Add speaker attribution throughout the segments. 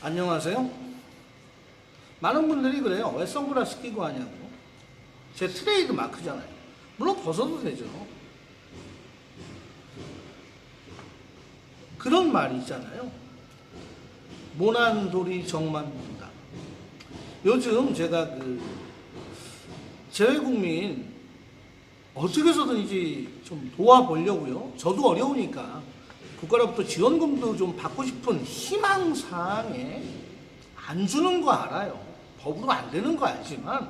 Speaker 1: 안녕하세요. 많은 분들이 그래요. 왜 선글라스 끼고 하냐고. 제 트레이드 마크잖아요. 물론 벗어도 되죠. 그런 말이 있잖아요. 모난 돌이 정만 본다. 요즘 제가 재외국민 어떻게 해서든지 좀 도와보려고요. 저도 어려우니까 국가로부터 지원금도 좀 받고 싶은 희망사항에 안 주는 거 알아요. 법으로 안 되는 거 알지만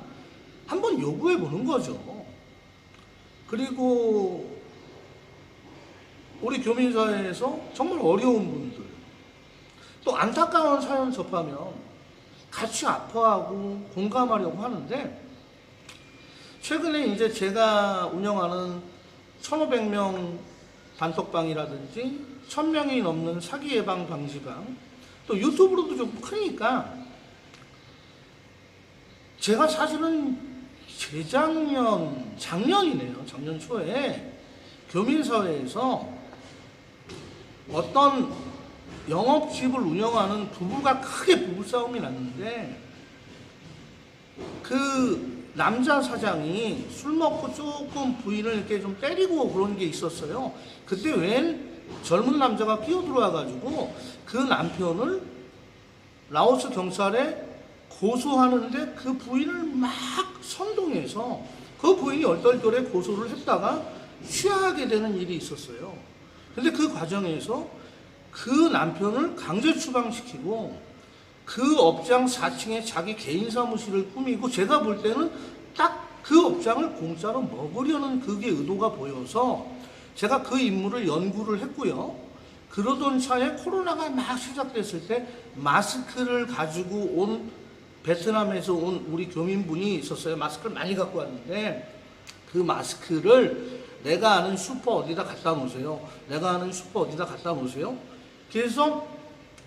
Speaker 1: 한번 요구해 보는 거죠. 그리고 우리 교민사회에서 정말 어려운 분들, 또 안타까운 사연 접하면 같이 아파하고 공감하려고 하는데, 최근에 이제 제가 운영하는 1,500명 단톡방이라든지 1,000명이 넘는 사기 예방 방지방, 또 유튜브로도 좀 크니까, 제가 사실은 작년이네요. 작년 초에 교민사회에서 어떤 영업집을 운영하는 부부가 크게 부부싸움이 났는데, 그 남자 사장이 술 먹고 조금 부인을 이렇게 좀 때리고 그런 게 있었어요. 그때 웬 젊은 남자가 끼어들어와가지고 그 남편을 라오스 경찰에 고소하는데 그 부인을 막 선동해서 그 부인이 얼떨결에 고소를 했다가 취하게 되는 일이 있었어요. 근데 그 과정에서 그 남편을 강제 추방시키고 그 업장 4층에 자기 개인 사무실을 꾸미고, 제가 볼 때는 딱 그 업장을 공짜로 먹으려는 그게 의도가 보여서 제가 그 인물을 연구를 했고요. 그러던 차에 코로나가 막 시작됐을 때 마스크를 가지고 온, 베트남에서 온 우리 교민분이 있었어요. 마스크를 많이 갖고 왔는데 그 마스크를 내가 아는 슈퍼 어디다 갖다 놓으세요. 내가 아는 슈퍼 어디다 갖다 놓으세요. 그래서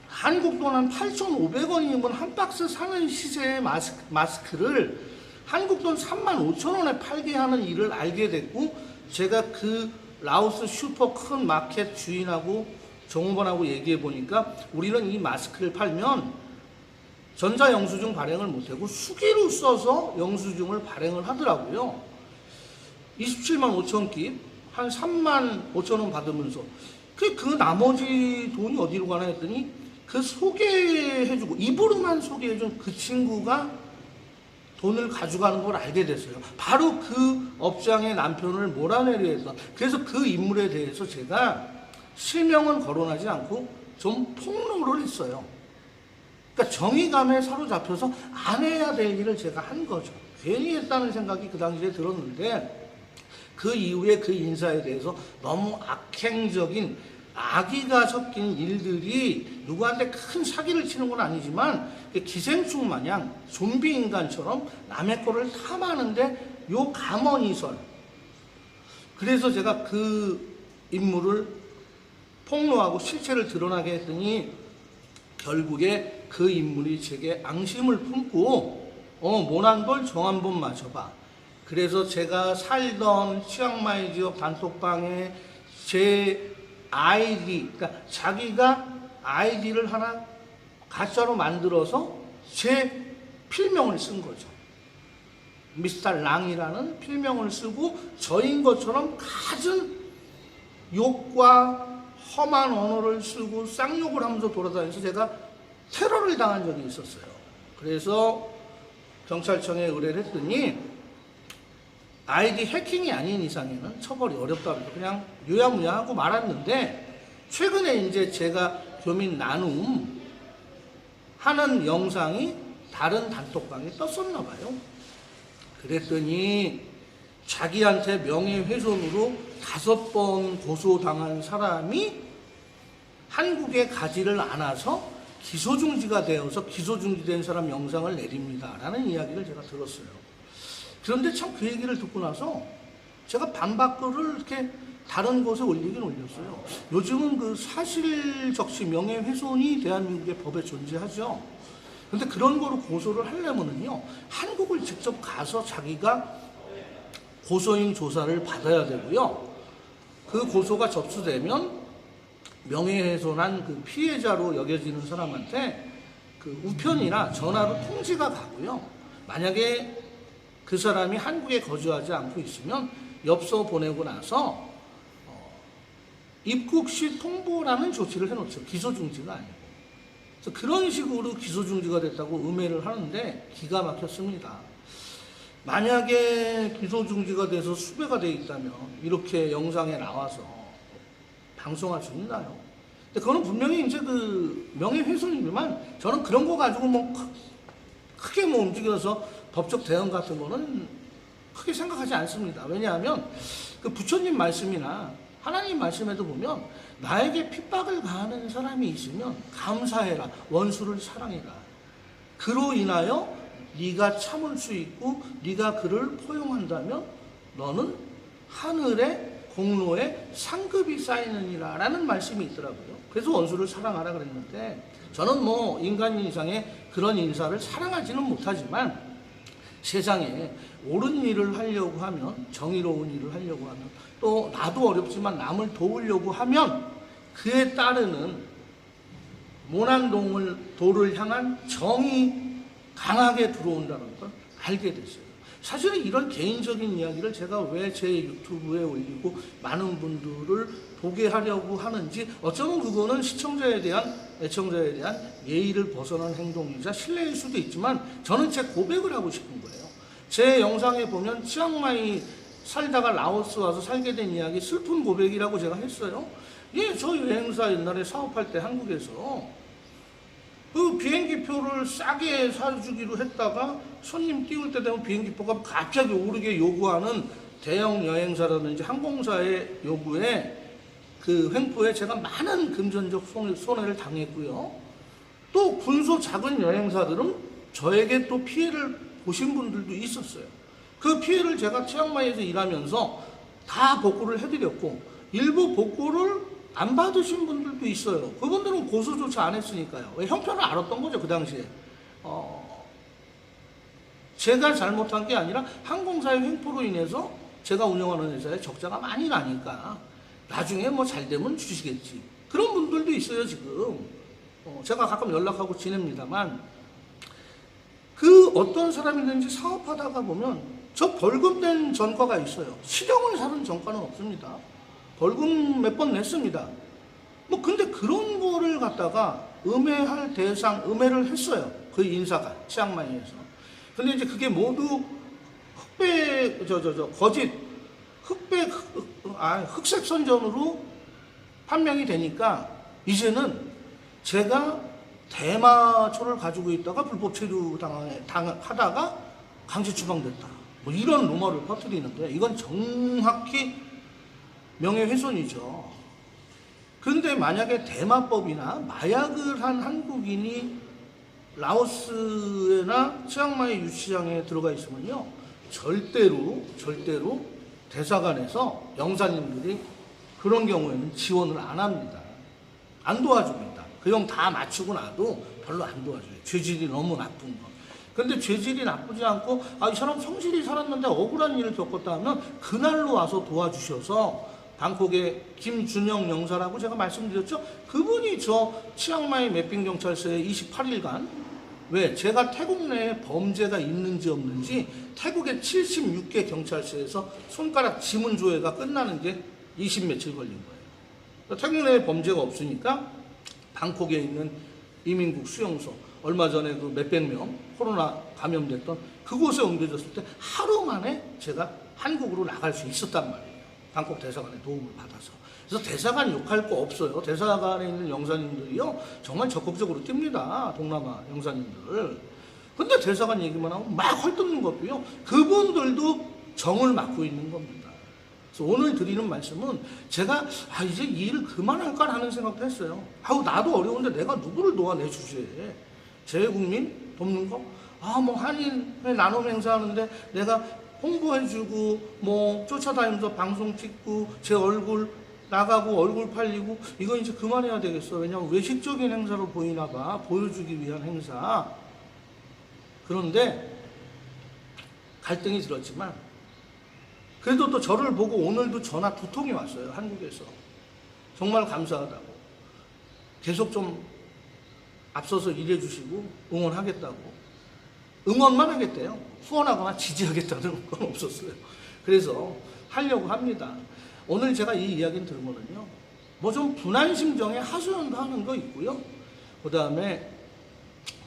Speaker 1: 한국 돈 한 8,500원이면 한 박스 사는 시세의 마스크를 한국 돈 35,000원에 팔게 하는 일을 알게 됐고, 제가 그 라오스 슈퍼 큰 마켓 주인하고 종업원하고 얘기해 보니까 우리는 이 마스크를 팔면 전자 영수증 발행을 못하고 수기로 써서 영수증을 발행을 하더라고요. 27만 5천 깁, 한 3만 5천 원 받으면서 그 나머지 돈이 어디로 가나 했더니, 그 소개해주고 입으로만 소개해준 그 친구가 돈을 가져가는 걸 알게 됐어요. 바로 그 업장의 남편을 몰아내려 했던, 그래서 그 인물에 대해서 제가 실명은 거론하지 않고 좀 폭로를 했어요. 그러니까 정의감에 사로잡혀서 안 해야 될 일을 제가 한 거죠. 괜히 했다는 생각이 그 당시에 들었는데, 그 이후에 그 인사에 대해서 너무 악행적인 악의가 섞인 일들이 누구한테 큰 사기를 치는 건 아니지만 기생충 마냥 좀비 인간처럼 남의 거를 탐하는데 요 감언이설. 그래서 제가 그 인물을 폭로하고 실체를 드러나게 했더니 결국에 그 인물이 제게 앙심을 품고 모난돌 정한번 맞춰봐. 그래서 제가 살던 치앙마이 지역 단톡방에 제 아이디, 그러니까 자기가 아이디를 하나 가짜로 만들어서 제 필명을 쓴 거죠. 미스터 랑이라는 필명을 쓰고 저인 것처럼 갖은 욕과 험한 언어를 쓰고 쌍욕을 하면서 돌아다니면서 제가 테러를 당한 적이 있었어요. 그래서 경찰청에 의뢰를 했더니 아이디 해킹이 아닌 이상에는 처벌이 어렵다고 해서 그냥 유야무야하고 말았는데, 최근에 이제 제가 교민 나눔 하는 영상이 다른 단톡방에 떴었나 봐요. 그랬더니 자기한테 명예훼손으로 5번 고소당한 사람이 한국에 가지를 않아서 기소중지가 되어서 기소중지된 사람 영상을 내립니다 라는 이야기를 제가 들었어요. 그런데 참 그 얘기를 듣고 나서 제가 반박글을 이렇게 다른 곳에 올리긴 올렸어요. 요즘은 그 사실적시 명예훼손이 대한민국의 법에 존재하죠. 그런데 그런 거로 고소를 하려면은요, 한국을 직접 가서 자기가 고소인 조사를 받아야 되고요. 그 고소가 접수되면 명예훼손한 그 피해자로 여겨지는 사람한테 그 우편이나 전화로 통지가 가고요. 만약에 그 사람이 한국에 거주하지 않고 있으면 엽서 보내고 나서 입국 시 통보라는 조치를 해놓죠. 기소 중지가 아니고. 그래서 그런 식으로 기소 중지가 됐다고 음해를 하는데 기가 막혔습니다. 만약에 기소 중지가 돼서 수배가 돼 있다면 이렇게 영상에 나와서 방송할 수 있나요? 근데 그거는 분명히 이제 그 명예훼손이지만 저는 그런 거 가지고 뭐 크게 뭐 움직여서 법적 대응 같은 거는 크게 생각하지 않습니다. 왜냐하면 그 부처님 말씀이나 하나님 말씀에도 보면 나에게 핍박을 가하는 사람이 있으면 감사해라, 원수를 사랑해라. 그로 인하여 네가 참을 수 있고 네가 그를 포용한다면 너는 하늘의 공로에 상급이 쌓이느니라 라는 말씀이 있더라고요. 그래서 원수를 사랑하라 그랬는데 저는 뭐 인간 이상의 그런 인사를 사랑하지는 못하지만 세상에 옳은 일을 하려고 하면, 정의로운 일을 하려고 하면, 또 나도 어렵지만 남을 도우려고 하면 그에 따르는 모난도를 향한 정이 강하게 들어온다는 걸 알게 됐어요. 사실은 이런 개인적인 이야기를 제가 왜 제 유튜브에 올리고 많은 분들을 보게 하려고 하는지, 어쩌면 그거는 시청자에 대한, 애청자에 대한 예의를 벗어난 행동이자 신뢰일 수도 있지만 저는 제 고백을 하고 싶은 거예요. 제 영상에 보면 치앙마이 살다가 라오스 와서 살게 된 이야기 슬픈 고백이라고 제가 했어요. 예, 저 여행사 옛날에 사업할 때 한국에서 그 비행기표를 싸게 사주기로 했다가 손님 띄울 때 되면 비행기표가 갑자기 오르게 요구하는 대형 여행사라든지 항공사의 요구에 그 횡포에 제가 많은 금전적 손해를 당했고요. 또 군소 작은 여행사들은 저에게 또 피해를 보신 분들도 있었어요. 그 피해를 제가 치앙마이에서 일하면서 다 복구를 해드렸고 일부 복구를 안 받으신 분들도 있어요. 그분들은 고소조차 안 했으니까요. 왜 형편을 알았던 거죠, 그 당시에. 제가 잘못한 게 아니라 항공사의 횡포로 인해서 제가 운영하는 회사에 적자가 많이 나니까 나중에 뭐 잘 되면 주시겠지. 그런 분들도 있어요, 지금. 제가 가끔 연락하고 지냅니다만 그 어떤 사람이든지 사업하다가 보면 저 벌금 낸 전과가 있어요. 실형을 사는 전과는 없습니다. 벌금 몇 번 냈습니다. 뭐 근데 그런 거를 갖다가 음해할 대상, 음해를 했어요. 그 인사가 치앙마이에서. 근데 이제 그게 모두 거짓 흑색 선전으로 판명이 되니까 이제는 제가 대마초를 가지고 있다가 불법 체류 하다가 강제 추방됐다. 뭐 이런 루머를 퍼뜨리는데 이건 정확히 명예훼손이죠. 그런데 만약에 대마법이나 마약을 한 한국인이 라오스나 치앙마이 유치장에 들어가 있으면요, 절대로 대사관에서 영사님들이 그런 경우에는 지원을 안 합니다. 안 도와줍니다. 그 형 다 맞추고 나도 별로 안 도와줘요. 죄질이 너무 나쁜 거. 근데 죄질이 나쁘지 않고 이 사람 성실히 살았는데 억울한 일을 겪었다 하면 그날로 와서 도와주셔서 방콕의 김준영 영사라고 제가 말씀드렸죠. 그분이 저 치앙마이 맵빙경찰서에 28일간 왜 제가 태국 내에 범죄가 있는지 없는지 태국의 76개 경찰서에서 손가락 지문 조회가 끝나는 게 20 며칠 걸린 거예요. 태국 내에 범죄가 없으니까 방콕에 있는 이민국 수용소, 얼마 전에 그 몇백 명 코로나 감염됐던 그곳에 옮겨졌을 때 하루 만에 제가 한국으로 나갈 수 있었단 말이에요. 방콕 대사관의 도움을 받아서. 그래서 대사관 욕할 거 없어요. 대사관에 있는 영사님들이요, 정말 적극적으로 뜁니다. 동남아 영사님들. 근데 대사관 얘기만 하면 막 헐뜯는 것도요, 그분들도 정을 맡고 있는 겁니다. 그래서 오늘 드리는 말씀은 제가 이제 이 일을 그만할까 하는 생각도 했어요. 나도 어려운데 내가 누구를 도와내 주제. 재외국민 돕는 거? 뭐 한인회 나눔 행사하는데 내가 홍보해주고 뭐 쫓아다니면서 방송 찍고 제 얼굴 나가고 얼굴 팔리고 이건 이제 그만해야 되겠어. 왜냐하면 외식적인 행사로 보이나 봐. 보여주기 위한 행사. 그런데 갈등이 들었지만 그래도 또 저를 보고 오늘도 전화 2통이 왔어요. 한국에서. 정말 감사하다고. 계속 좀 앞서서 일해주시고 응원하겠다고, 응원만 하겠대요. 후원하거나 지지하겠다는 건 없었어요. 그래서 하려고 합니다. 오늘 제가 이 이야기를 들은 거는요, 뭐 좀 분한 심정에 하소연도 하는 거 있고요. 그 다음에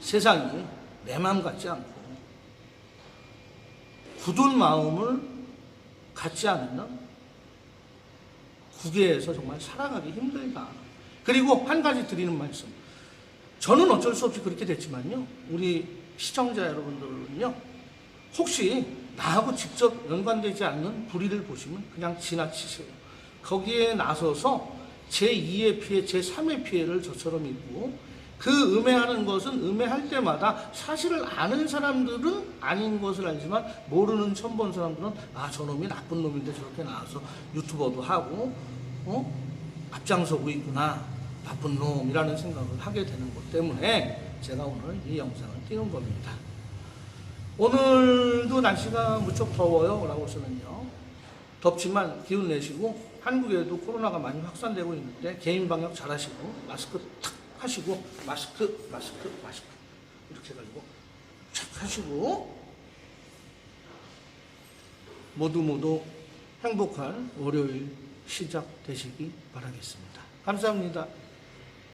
Speaker 1: 세상이 내 마음 같지 않고 굳은 마음을 갖지 않으면 국외에서 정말 살아가기 힘들다. 그리고 한 가지 드리는 말씀. 저는 어쩔 수 없이 그렇게 됐지만요, 우리 시청자 여러분들은요, 혹시 나하고 직접 연관되지 않는 불의를 보시면 그냥 지나치세요. 거기에 나서서 제2의 피해, 제3의 피해를 저처럼 입고, 그 음해하는 것은 음해할 때마다 사실을 아는 사람들은 아닌 것을 알지만 모르는 처음 본 사람들은 아, 저놈이 나쁜 놈인데 저렇게 나와서 유튜버도 하고 앞장서고 있구나, 나쁜 놈이라는 생각을 하게 되는 것 때문에 제가 오늘 이 영상을 띄운 겁니다. 오늘도 날씨가 무척 더워요. 라고서는요, 덥지만 기운 내시고, 한국에도 코로나가 많이 확산되고 있는데 개인 방역 잘 하시고, 마스크 탁 하시고, 마스크 이렇게 해가지고 착 하시고, 모두 행복한 월요일 시작 되시기 바라겠습니다. 감사합니다.